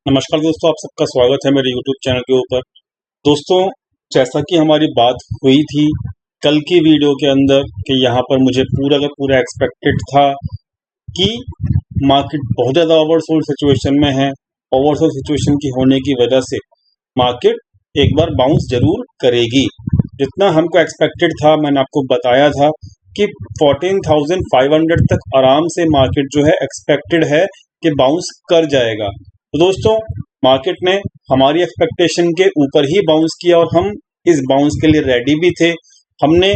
नमस्कार दोस्तों, आप सबका स्वागत है मेरे YouTube चैनल के ऊपर। दोस्तों, जैसा कि हमारी बात हुई थी कल की वीडियो के अंदर कि यहाँ पर मुझे पूरा का पूरा एक्सपेक्टेड था कि मार्केट बहुत ज़्यादा ओवरसोल्ड सिचुएशन में है। ओवरसोल्ड सिचुएशन की होने की वजह से मार्केट एक बार बाउंस जरूर करेगी। जितना हमको एक्सपेक्टेड था, मैंने आपको बताया था कि 14,500 तक आराम से मार्केट जो है एक्सपेक्टेड है कि बाउंस कर जाएगा। तो दोस्तों, मार्केट ने हमारी एक्सपेक्टेशन के ऊपर ही बाउंस किया और हम इस बाउंस के लिए रेडी भी थे। हमने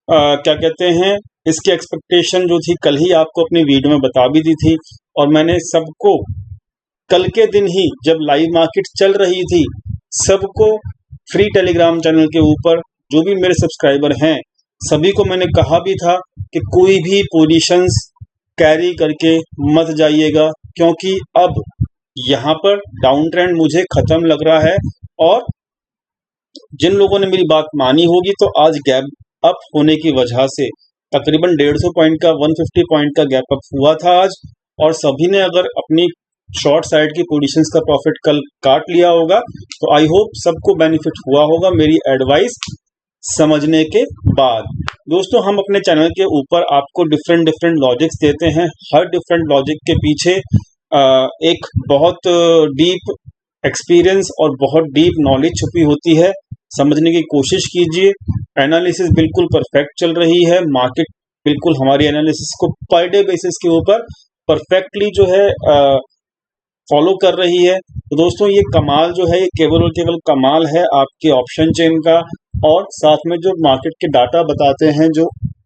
क्या कहते हैं, इसकी एक्सपेक्टेशन जो थी कल ही आपको अपनी वीडियो में बता भी दी थी और मैंने सबको कल के दिन ही जब लाइव मार्केट चल रही थी सबको फ्री टेलीग्राम चैनल के ऊपर जो भी मेरे सब्सक्राइबर हैं सभी को मैंने कहा भी था कि कोई भी पोजीशंस कैरी करके मत जाइएगा, क्योंकि अब यहाँ पर डाउन ट्रेंड मुझे खत्म लग रहा है। और जिन लोगों ने मेरी बात मानी होगी तो आज गैप अप होने की वजह से तकरीबन 150 पॉइंट का 150 पॉइंट का गैप अप हुआ था आज, और सभी ने अगर अपनी शॉर्ट साइड की पोजीशंस का प्रॉफिट कल काट लिया होगा तो आई होप सबको बेनिफिट हुआ होगा मेरी एडवाइस समझने के बाद। दोस्तों, हम अपने चैनल के ऊपर आपको डिफरेंट लॉजिक्स देते हैं। हर डिफरेंट लॉजिक के पीछे एक बहुत डीप एक्सपीरियंस और बहुत डीप नॉलेज छुपी होती है। समझने की कोशिश कीजिए। एनालिसिस बिल्कुल परफेक्ट चल रही है। मार्केट बिल्कुल हमारी एनालिसिस को पर डे बेसिस के ऊपर परफेक्टली जो है फॉलो कर रही है। तो दोस्तों, ये कमाल जो है ये केवल और केवल कमाल है आपके ऑप्शन चेन का, और साथ में जो मार्केट के डाटा बताते हैं, जो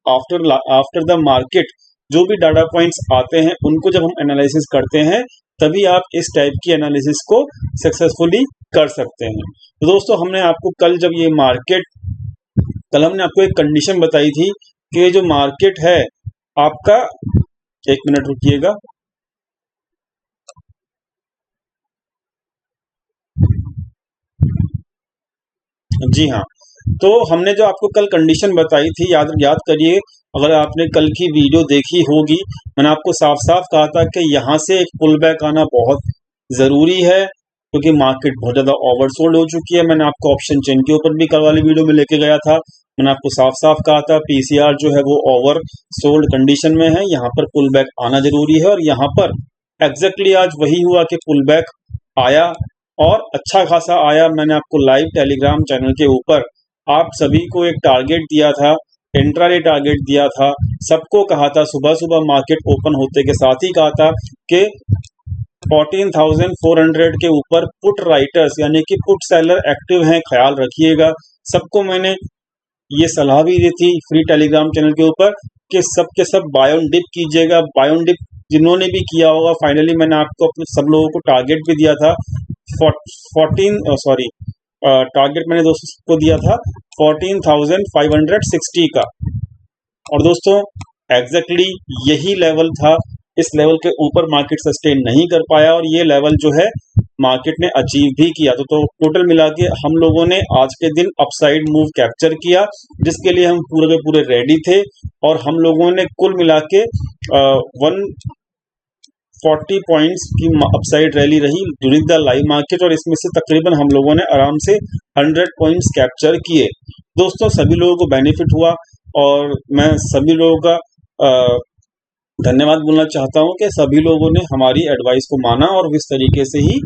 आफ्टर द मार्केट जो भी डाटा पॉइंट्स आते हैं उनको जब हम एनालिसिस करते हैं तभी आप इस टाइप की एनालिसिस को सक्सेसफुली कर सकते हैं। तो दोस्तों, हमने आपको कल हमने आपको एक कंडीशन बताई थी कि ये जो मार्केट है आपका, एक मिनट रुकिएगा, जी हाँ, तो हमने जो आपको कल कंडीशन बताई थी याद करिए। अगर आपने कल की वीडियो देखी होगी, मैंने आपको साफ साफ कहा था कि यहाँ से एक पुल बैक आना बहुत ज़रूरी है क्योंकि मार्केट बहुत ज़्यादा ओवरसोल्ड हो चुकी है। मैंने आपको ऑप्शन चेन के ऊपर भी कल वाली वीडियो में लेके गया था। मैंने आपको साफ साफ कहा था पीसीआर जो है वो ओवर सोल्ड कंडीशन में है, यहाँ पर पुल बैक आना जरूरी है। और यहाँ पर एग्जैक्टली आज वही हुआ कि पुल बैक आया और अच्छा खासा आया। मैंने आपको लाइव टेलीग्राम चैनल के ऊपर आप सभी को एक टारगेट दिया था, इंट्राडे टारगेट दिया था। सबको कहा था, सुबह सुबह मार्केट ओपन होते के साथ ही कहा था कि 14,400 के ऊपर पुट राइटर्स यानी कि पुट सेलर एक्टिव हैं, ख्याल रखिएगा। सबको मैंने ये सलाह भी दी थी फ्री टेलीग्राम चैनल के ऊपर कि सब के सब बाय ऑन डिप कीजिएगा। बाय ऑन डिप जिन्होंने भी किया होगा, फाइनली मैंने आपको अपने सब लोगों को टारगेट भी दिया था टारगेट मैंने दोस्तों को दिया था 14,560 का। और दोस्तों, एग्जैक्टली यही लेवल था। इस लेवल के ऊपर मार्केट सस्टेन नहीं कर पाया और ये लेवल जो है मार्केट ने अचीव भी किया। तो टोटल मिला के हम लोगों ने आज के दिन अपसाइड मूव कैप्चर किया, जिसके लिए हम पूरे के पूरे रेडी थे। और हम लोगों ने कुल मिला के 140 पॉइंट्स की अपसाइड रैली रही ड्यूरिंग द लाइव मार्केट, और इसमें से तकरीबन हम लोगों ने आराम से 100 पॉइंट्स कैप्चर किए। दोस्तों, सभी लोगों को बेनिफिट हुआ और मैं सभी लोगों का धन्यवाद बोलना चाहता हूं कि सभी लोगों ने हमारी एडवाइस को माना और इस तरीके से ही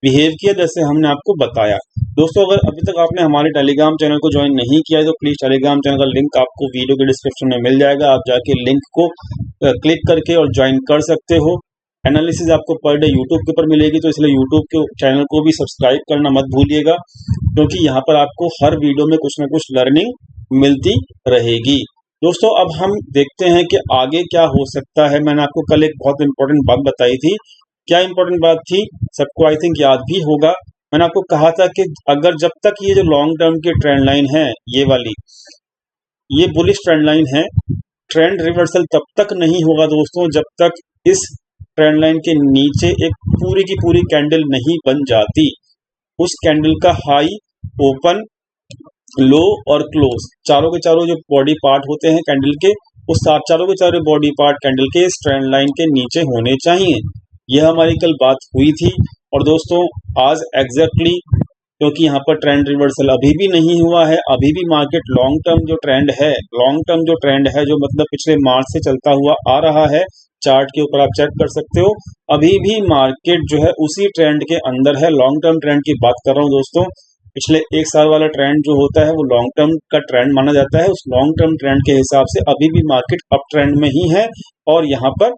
बिहेव किया जैसे हमने आपको बताया। दोस्तों, अगर अभी तक आपने हमारे टेलीग्राम चैनल को ज्वाइन नहीं किया है तो प्लीज़ टेलीग्राम चैनल का लिंक आपको वीडियो के डिस्क्रिप्शन में मिल जाएगा। आप जाके लिंक को क्लिक करके और ज्वाइन कर सकते हो। एनालिसिस आपको पर डे यूट्यूब के ऊपर मिलेगी, तो इसलिए यूट्यूब के चैनल को भी सब्सक्राइब करना मत भूलिएगा, क्योंकि यहाँ पर आपको हर वीडियो में कुछ ना कुछ लर्निंग मिलती रहेगी। दोस्तों, अब हम देखते हैं कि आगे क्या हो सकता है। मैंने आपको कल एक बहुत इंपॉर्टेंट बात बताई थी। क्या इंपॉर्टेंट बात थी, सबको आई थिंक याद भी होगा। मैंने आपको कहा था कि अगर जब तक ये जो लॉन्ग टर्म की ट्रेंड लाइन है, ये वाली, ये बुलिश ट्रेंड लाइन है, ट्रेंड रिवर्सल तब तक नहीं होगा दोस्तों जब तक इस ट्रेंड लाइन के नीचे एक पूरी की पूरी कैंडल नहीं बन जाती। उस कैंडल का हाई, ओपन, लो और क्लोज, चारों के चारों जो बॉडी पार्ट होते हैं कैंडल के, उस चारों के चारों बॉडी पार्ट कैंडल के इस ट्रेंड लाइन के नीचे होने चाहिए। यह हमारी कल बात हुई थी और दोस्तों आज एग्जैक्टली क्योंकि यहाँ पर ट्रेंड रिवर्सल अभी भी नहीं हुआ है, अभी भी मार्केट लॉन्ग टर्म जो ट्रेंड है, जो मतलब पिछले मार्च से चलता हुआ आ रहा है, चार्ट के ऊपर आप चेक कर सकते हो, अभी भी मार्केट जो है उसी ट्रेंड के अंदर है। लॉन्ग टर्म ट्रेंड की बात कर रहा हूँ दोस्तों, पिछले एक साल वाला ट्रेंड जो होता है वो लॉन्ग टर्म का ट्रेंड माना जाता है। उस लॉन्ग टर्म ट्रेंड के हिसाब से अभी भी मार्केट अप ट्रेंड में ही है। और यहाँ पर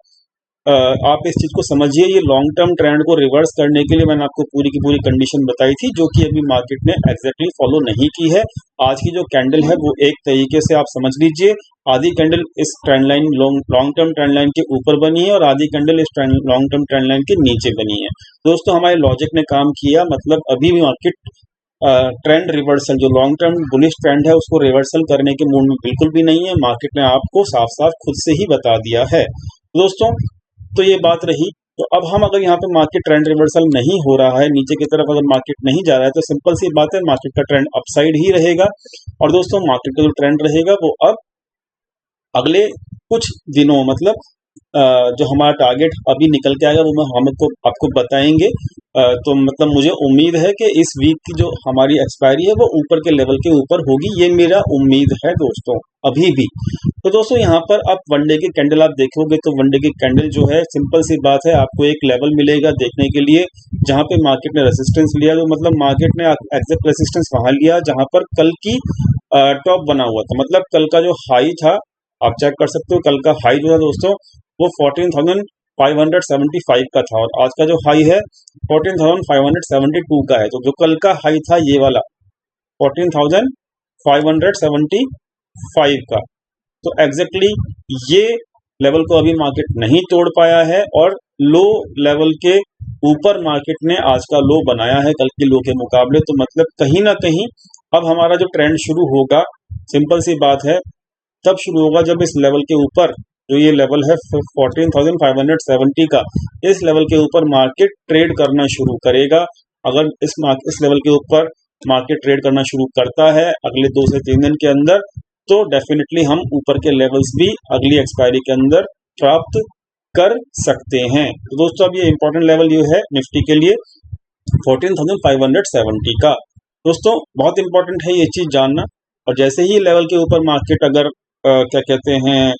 आप इस चीज को समझिए, ये लॉन्ग टर्म ट्रेंड को रिवर्स करने के लिए मैंने आपको पूरी की पूरी कंडीशन बताई थी, जो कि अभी मार्केट ने एग्जैक्टली फॉलो नहीं की है। आज की जो कैंडल है वो एक तरीके से आप समझ लीजिए, आधी कैंडल इस trend line long term trend line के ऊपर बनी है और आधी कैंडल इस लॉन्ग टर्म ट्रेंड लाइन के नीचे बनी है। दोस्तों हमारे लॉजिक ने काम किया, मतलब अभी भी मार्केट ट्रेंड रिवर्सल, जो लॉन्ग टर्म बुलिश ट्रेंड है उसको रिवर्सल करने के मूड में बिल्कुल भी नहीं है। मार्केट ने आपको साफ साफ खुद से ही बता दिया है दोस्तों। तो ये बात रही। तो अब हम अगर यहाँ पे मार्केट ट्रेंड रिवर्सल नहीं हो रहा है, नीचे की तरफ अगर मार्केट नहीं जा रहा है, तो सिंपल सी बात है, मार्केट का ट्रेंड अपसाइड ही रहेगा। और दोस्तों मार्केट का जो ट्रेंड रहेगा वो अब अगले कुछ दिनों, मतलब जो हमारा टारगेट अभी निकल के आएगा वो हम आपको बताएंगे। तो मतलब मुझे उम्मीद है कि इस वीक की जो हमारी एक्सपायरी है वो ऊपर के लेवल के ऊपर होगी, ये मेरा उम्मीद है दोस्तों अभी भी। तो दोस्तों यहाँ पर आप वनडे की कैंडल आप देखोगे तो वनडे की कैंडल जो है, सिंपल सी बात है, आपको एक लेवल मिलेगा देखने के लिए जहाँ पे मार्केट ने रेसिस्टेंस लिया। तो मतलब मार्केट ने एग्जैक्ट रेसिस्टेंस वहां लिया जहां पर कल की टॉप बना हुआ था। मतलब कल का जो हाई था, आप चेक कर सकते हो, कल का हाई जो है दोस्तों वो 14,575 का था और आज का जो हाई है 14,572 का है। तो जो कल का हाई था ये वाला 14,575 का, तो एग्जैक्टली ये लेवल को अभी मार्केट नहीं तोड़ पाया है और लो लेवल के ऊपर मार्केट ने आज का लो बनाया है कल के लो के मुकाबले। तो मतलब कहीं ना कहीं अब हमारा जो ट्रेंड शुरू होगा, सिंपल सी बात है, तब शुरू होगा जब इस लेवल के ऊपर, जो ये लेवल है 14,570 का, इस लेवल के ऊपर मार्केट ट्रेड करना शुरू करेगा। अगर इस लेवल के ऊपर मार्केट ट्रेड करना शुरू करता है अगले 2 से 3 दिन के अंदर, तो डेफिनेटली हम ऊपर के लेवल्स भी अगली एक्सपायरी के अंदर प्राप्त कर सकते हैं। तो दोस्तों अब ये इंपॉर्टेंट लेवल ये है निफ्टी के लिए 14,570 का। दोस्तों बहुत इंपॉर्टेंट है ये चीज जानना। और जैसे ही लेवल के ऊपर मार्केट अगर क्या कहते हैं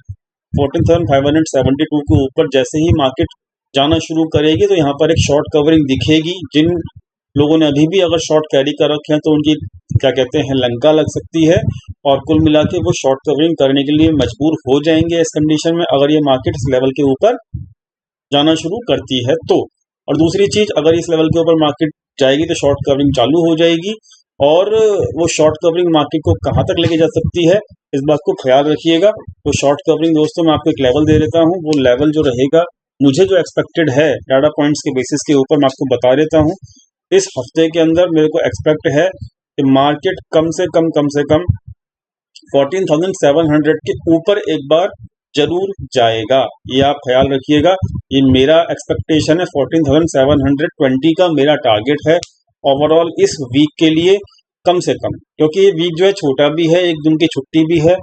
14,572 के ऊपर जैसे ही मार्केट जाना शुरू करेगी तो यहाँ पर एक शॉर्ट कवरिंग दिखेगी। जिन लोगों ने अभी भी अगर शॉर्ट कैरी कर रखे हैं तो उनकी क्या कहते हैं लंका लग सकती है और कुल मिला के वो शॉर्ट कवरिंग करने के लिए मजबूर हो जाएंगे इस कंडीशन में, अगर ये मार्केट इस लेवल के ऊपर जाना शुरू करती है तो। और दूसरी चीज, अगर इस लेवल के ऊपर मार्केट जाएगी तो शॉर्ट कवरिंग चालू हो जाएगी और वो शॉर्ट कवरिंग मार्केट को कहाँ तक लेके जा सकती है इस बात को ख्याल रखिएगा। तो शॉर्ट कवरिंग दोस्तों मैं आपको एक लेवल दे देता हूँ, वो लेवल जो रहेगा मुझे जो एक्सपेक्टेड है डाटा पॉइंट्स के बेसिस के ऊपर मैं आपको बता देता हूँ। इस हफ्ते के अंदर मेरे को एक्सपेक्ट है कि मार्केट कम से कम 14,700 के ऊपर एक बार जरूर जाएगा, ये आप ख्याल रखिएगा। ये मेरा एक्सपेक्टेशन है, 14,720 का मेरा टारगेट है ओवरऑल इस वीक के लिए कम से कम, क्योंकि ये वीक जो है छोटा भी है, एक दिन की छुट्टी भी है।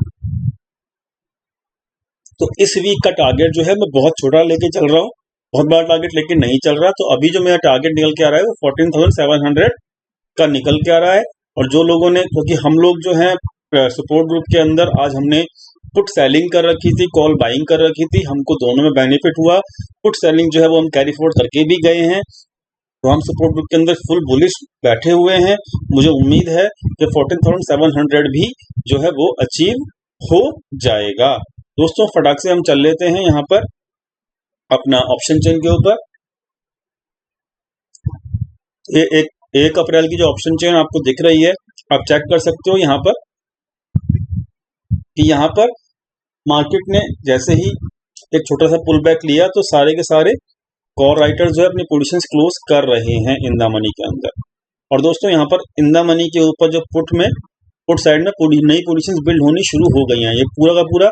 तो इस वीक का टारगेट जो है मैं बहुत छोटा लेके चल रहा हूँ, बहुत बड़ा टारगेट लेके नहीं चल रहा। तो अभी जो मेरा टारगेट निकल के आ रहा है वो 14,700 का निकल के आ रहा है। और जो लोगों ने, क्योंकि हम लोग जो है सपोर्ट ग्रुप के अंदर आज हमने पुट सेलिंग कर रखी थी, कॉल बाइंग कर रखी थी, हमको दोनों में बेनिफिट हुआ। पुट सेलिंग जो है वो हम कैरी फॉरवर्ड करके भी गए हैं, तो हम सपोर्ट ग्रुप के अंदर फुल बुलिश बैठे हुए हैं। मुझे उम्मीद है कि 14,700 भी जो है वो अचीव हो जाएगा। दोस्तों फटाक से हम चल लेते हैं यहाँ पर अपना ऑप्शन चेन के ऊपर। ये 1 अप्रैल की जो ऑप्शन चेन आपको दिख रही है, आप चेक कर सकते हो यहाँ पर कि यहाँ पर मार्केट ने जैसे ही एक छोटा सा पुल बैक लिया तो सारे के सारे कॉल राइटर्स जो है अपनी पोजीशंस क्लोज कर रहे हैं इन द मनी के अंदर। और दोस्तों यहाँ पर इन द मनी के ऊपर जो पुट साइड में नई पोजीशंस बिल्ड होनी शुरू हो गई हैं। ये पूरा का पूरा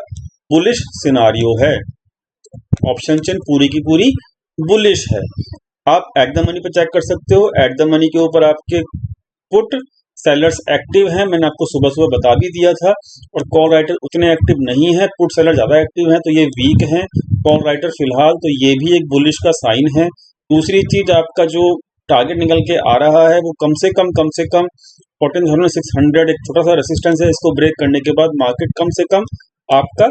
बुलिश सिनारियो है, ऑप्शन चेन पूरी की पूरी बुलिश है। आप एट द मनी पे चेक कर सकते हो, एट द मनी के ऊपर आपके पुट सेलर्स एक्टिव हैं, मैंने आपको सुबह सुबह बता भी दिया था। और कॉल राइटर उतने एक्टिव नहीं है, पुट सेलर ज्यादा एक्टिव हैं, तो ये वीक हैं कॉल राइटर फिलहाल, तो ये भी एक बुलिश का साइन है। दूसरी चीज, आपका जो टारगेट निकल के आ रहा है वो कम से कम 14,600 एक छोटा सा रेसिस्टेंस है। इसको ब्रेक करने के बाद मार्केट कम से कम आपका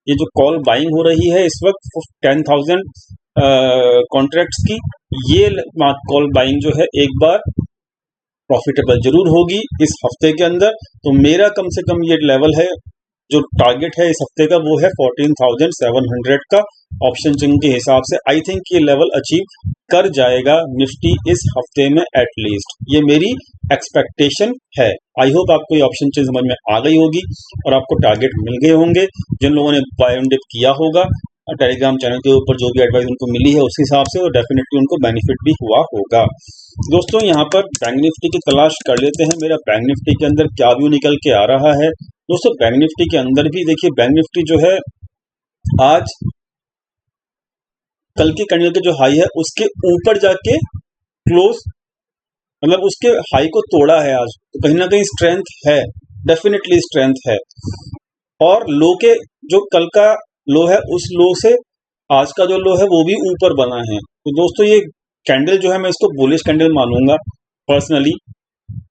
ये जो कॉल बाइंग हो रही है इस वक्त 10,000 कॉन्ट्रैक्ट्स की, ये कॉल बाइंग जो है एक बार प्रॉफिटेबल जरूर होगी इस हफ्ते के अंदर। तो मेरा कम से कम ये लेवल है जो टारगेट है इस हफ्ते का वो है 14,700 का ऑप्शन चेन के हिसाब से। आई थिंक ये लेवल अचीव कर जाएगा निफ्टी इस हफ्ते में एटलीस्ट, ये मेरी एक्सपेक्टेशन है। आई होप आपको ये ऑप्शन चेन समझ में आ गई होगी और आपको टारगेट मिल गए होंगे। जिन लोगों ने बाय ऑन डिप किया होगा टेलीग्राम चैनल के ऊपर जो भी एडवाइस उनको मिली है उस हिसाब से, और डेफिनेटली उनको बेनिफिट भी हुआ होगा। दोस्तों यहाँ पर बैंक निफ्टी की तलाश कर लेते हैं, मेरा बैंक निफ्टी के अंदर क्या व्यू निकल के आ रहा है। दोस्तों बैंक निफ्टी के अंदर भी देखिए, बैंक निफ्टी जो है आज कल के कैंडल के जो हाई है उसके ऊपर जाके क्लोज, मतलब उसके हाई को तोड़ा है आज, तो कहीं ना कहीं स्ट्रेंथ है, डेफिनेटली स्ट्रेंथ है। और लो के जो कल का लो है उस लो से आज का जो लो है वो भी ऊपर बना है। तो दोस्तों ये कैंडल जो है मैं इसको बुलिश कैंडल मानूंगा पर्सनली,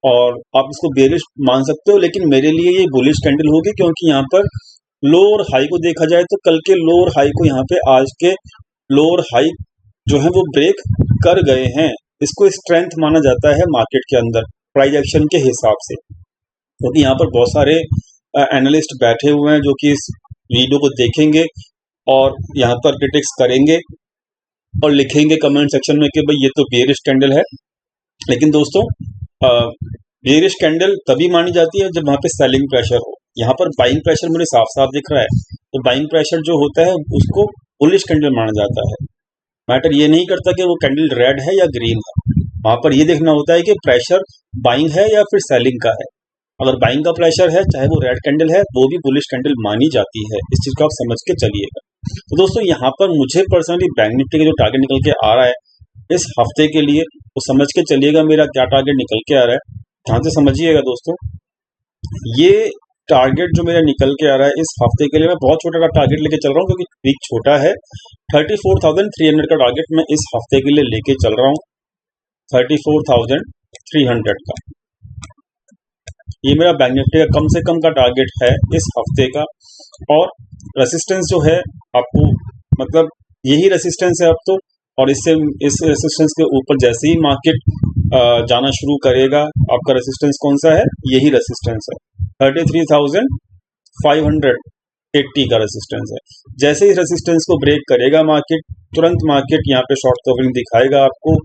और आप इसको बेरिश मान सकते हो, लेकिन मेरे लिए ये बुलिश कैंडल होगी क्योंकि यहाँ पर लो और हाई को देखा जाए तो कल के लो और हाई को यहाँ पे आज के लो और हाई जो है वो ब्रेक कर गए हैं। इसको स्ट्रेंथ माना जाता है मार्केट के अंदर प्राइस एक्शन के हिसाब से, क्योंकि यहाँ पर बहुत सारे एनालिस्ट बैठे हुए हैं जो कि इस वीडियो को देखेंगे और यहाँ पर क्रिटिक्स करेंगे और लिखेंगे कमेंट सेक्शन में कि भाई ये तो बेरिश कैंडल है। लेकिन दोस्तों बेरिश कैंडल तभी मानी जाती है जब वहाँ पे सेलिंग प्रेशर हो। यहाँ पर बाइंग प्रेशर मुझे साफ साफ दिख रहा है, तो बाइंग प्रेशर जो होता है उसको बुलिश कैंडल माना जाता है। मैटर ये नहीं करता कि वो कैंडल रेड है या ग्रीन है, वहाँ पर ये देखना होता है कि प्रेशर बाइंग है या फिर सेलिंग का है। अगर बाइंग का प्रेशर है चाहे वो रेड कैंडल है वो भी बुलिश कैंडल मानी जाती है, इस चीज को आप समझ के चलिएगा। तो दोस्तों यहाँ पर मुझे पर्सनली बैंक निफ्टी का जो टारगेट निकल के आ रहा है इस हफ्ते के लिए, तो समझ के चलिएगा मेरा क्या टारगेट निकल के आ रहा है। ध्यान से समझिएगा दोस्तों, ये टारगेट जो मेरा निकल के आ रहा है इस हफ्ते के लिए, मैं बहुत छोटा टारगेट लेके चल रहा हूँ क्योंकि वीक छोटा है। 34,300 का टारगेट मैं इस हफ्ते के लिए लेके चल रहा हूँ, 34,300 का ये मेरा बैंक निफ्टी का कम से कम का टारगेट है इस हफ्ते का। और रेसिस्टेंस जो है आपको, मतलब यही रेसिस्टेंस है अब तो, और इससे इस रेसिस्टेंस के ऊपर जैसे ही मार्केट जाना शुरू करेगा, आपका रेसिस्टेंस कौन सा है, यही रेसिस्टेंस है 33,580 का रेसिस्टेंस है। जैसे ही रेसिस्टेंस को ब्रेक करेगा मार्केट, तुरंत मार्केट यहाँ पे शॉर्ट कवरिंग दिखाएगा आपको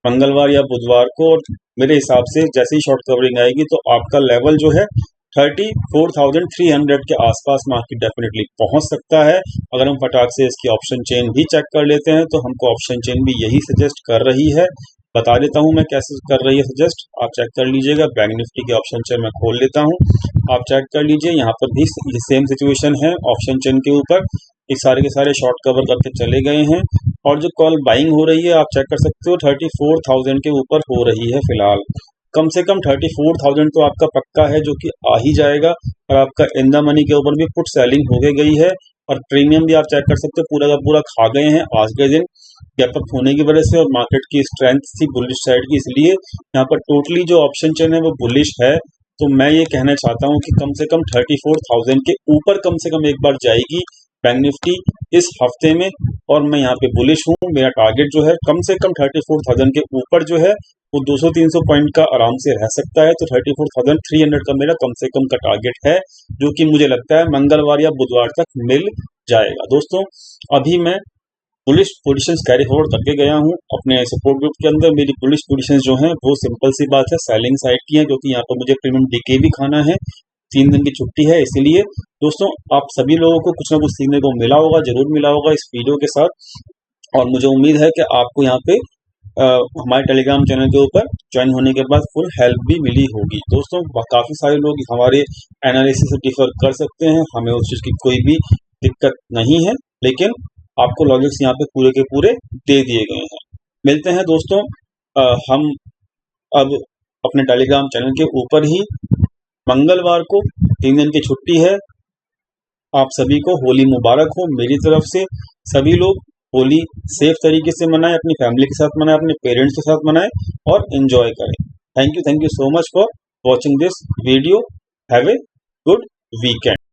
मंगलवार या बुधवार को, और मेरे हिसाब से जैसे ही शॉर्ट कवरिंग आएगी तो आपका लेवल जो है 34,300 के आसपास मार्केट डेफिनेटली पहुंच सकता है। अगर हम फटाक से इसकी ऑप्शन चेन भी चेक कर लेते हैं तो हमको ऑप्शन चेन भी यही सजेस्ट कर रही है। बता देता हूं मैं कैसे कर रही है सजेस्ट, आप चेक कर लीजिएगा। बैंक निफ्टी की ऑप्शन चेन मैं खोल लेता हूं, आप चेक कर लीजिए। यहाँ पर भी सेम सिचुएशन है, ऑप्शन चेन के ऊपर एक सारे के सारे शॉर्ट कवर करके चले गए हैं, और जो कॉल बाइंग हो रही है आप चेक कर सकते हो 34,000 के ऊपर हो रही है फिलहाल। कम से कम 34,000 तो आपका पक्का है जो कि आ ही जाएगा, और आपका इन द मनी के ऊपर भी पुट सेलिंग हो गई है, और प्रीमियम भी आप चेक कर सकते हो पूरा का पूरा खा गए हैं आज के दिन गैप अप होने की वजह से, और मार्केट की स्ट्रेंथ थी बुलिश साइड की, इसलिए यहाँ पर टोटली जो ऑप्शन चेन है वो बुलिश है। तो मैं ये कहना चाहता हूँ कि कम से कम 34,000 के ऊपर कम से कम एक बार जाएगी बैंक निफ्टी इस हफ्ते में, और मैं यहाँ पे बुलिश हूँ। मेरा टारगेट जो है कम से कम 34,000 के ऊपर जो है वो 200-300 पॉइंट का आराम से रह सकता है। तो 34,300 का मेरा कम से कम का टारगेट है, जो कि मुझे लगता है मंगलवार या बुधवार तक मिल जाएगा। दोस्तों अभी मैं बुलिश पोजीशंस कैरी फॉरवर्ड करके गया हूँ अपने सपोर्ट ग्रुप के अंदर। मेरी बुलिश पोजीशंस जो हैं वो सिंपल सी बात है सेलिंग साइड की है, क्योंकि यहाँ पर मुझे प्रीमियम डीके भी खाना है, 3 दिन की छुट्टी है। इसीलिए दोस्तों आप सभी लोगों को कुछ ना कुछ सीखने को मिला होगा, जरूर मिला होगा इस वीडियो के साथ, और मुझे उम्मीद है कि आपको यहाँ पे हमारे टेलीग्राम चैनल के ऊपर ज्वाइन होने के बाद फुल हेल्प भी मिली होगी। दोस्तों काफ़ी सारे लोग हमारे एनालिसिस से डिफर कर सकते हैं, हमें उस चीज़ की कोई भी दिक्कत नहीं है, लेकिन आपको लॉजिक्स यहाँ पे पूरे के पूरे दे दिए गए हैं। मिलते हैं दोस्तों हम अब अपने टेलीग्राम चैनल के ऊपर ही मंगलवार को, 3 दिन की छुट्टी है। आप सभी को होली मुबारक हो मेरी तरफ से। सभी लोग होली सेफ तरीके से मनाएं, अपनी फैमिली के साथ मनाएं, अपने पेरेंट्स के साथ मनाएं और एंजॉय करें। Thank you so much for watching this video. Have a good weekend.